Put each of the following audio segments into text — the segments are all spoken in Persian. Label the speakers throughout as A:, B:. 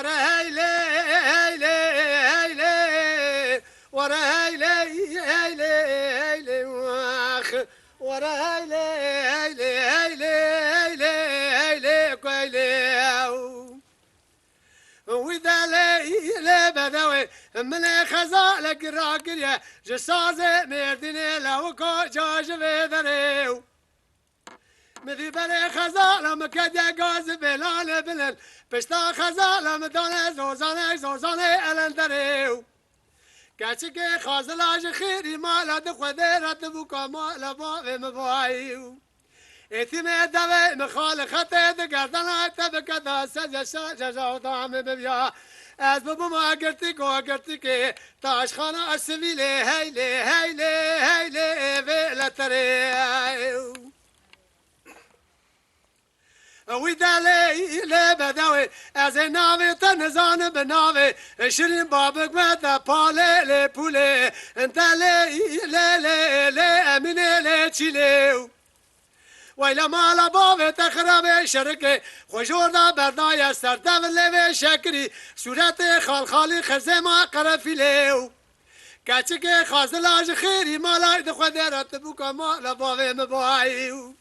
A: ورا هيلي هيلي هيلي ورا هيلي هيلي هيلي واخ ورا هيلي هيلي هيلي هيلي هيلي كويلي وإذا لي بدوي من خزا لك راكريا جسازة مردني لو كو جاج بدريو مذي بلي خزا لما كدي غاز بلال بلن بشتا خزا لما داني زوزاني زوزاني الندريو كاتشكي خازلاج خيري مالا دخودي رتبو كما لبا مبايو اتمي دوي مخالخته دقردنا تبكتا سجشا ججاو طعم ببيا از بابو ما قرتي كي تاش خانا السبيلي هيلي هيلي هيلي بيلا تريو ويدا لي بدوي از ناوي تنزان بناوي شرين بابك مدى بالي لي بولي انت لي اميني لي تشيليو ويلا مالا بابي تخرب شركي خجورنا بردايا سردف اللي شكري صورتي خالخالي خزيما قرفي ليو كاتشكي خازلاج خيري مالا يدخل رتبوكا مالا بابي مبايو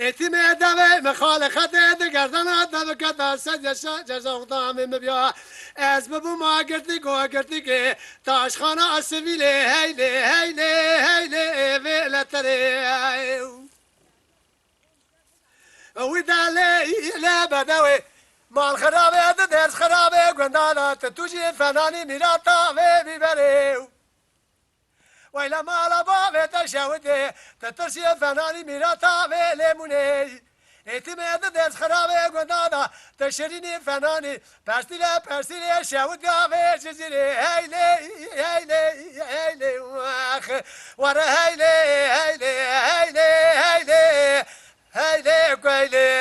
A: اتمي دبي مخالخته دقردنا دبكتا سجشا جزاق دامي مبيا از ببو ما قرتي كي تاش خانا السبيلي هيلي هيلي هيلي فيلا تريو وإذا لي بدوي مال خرابي درس خرابي قندانا تتوجي فناني ميراتا بيبريو وإلا مال بابي تشاودي تترسي فناني ميراتا ليموني اتماد درس خرابي قندانا تشريني فناني برسيلي شاود قافي جزيري هيلي هيلي هيلي واخ ورا هيلي هيلي هيلي هيلي هيلي كويلي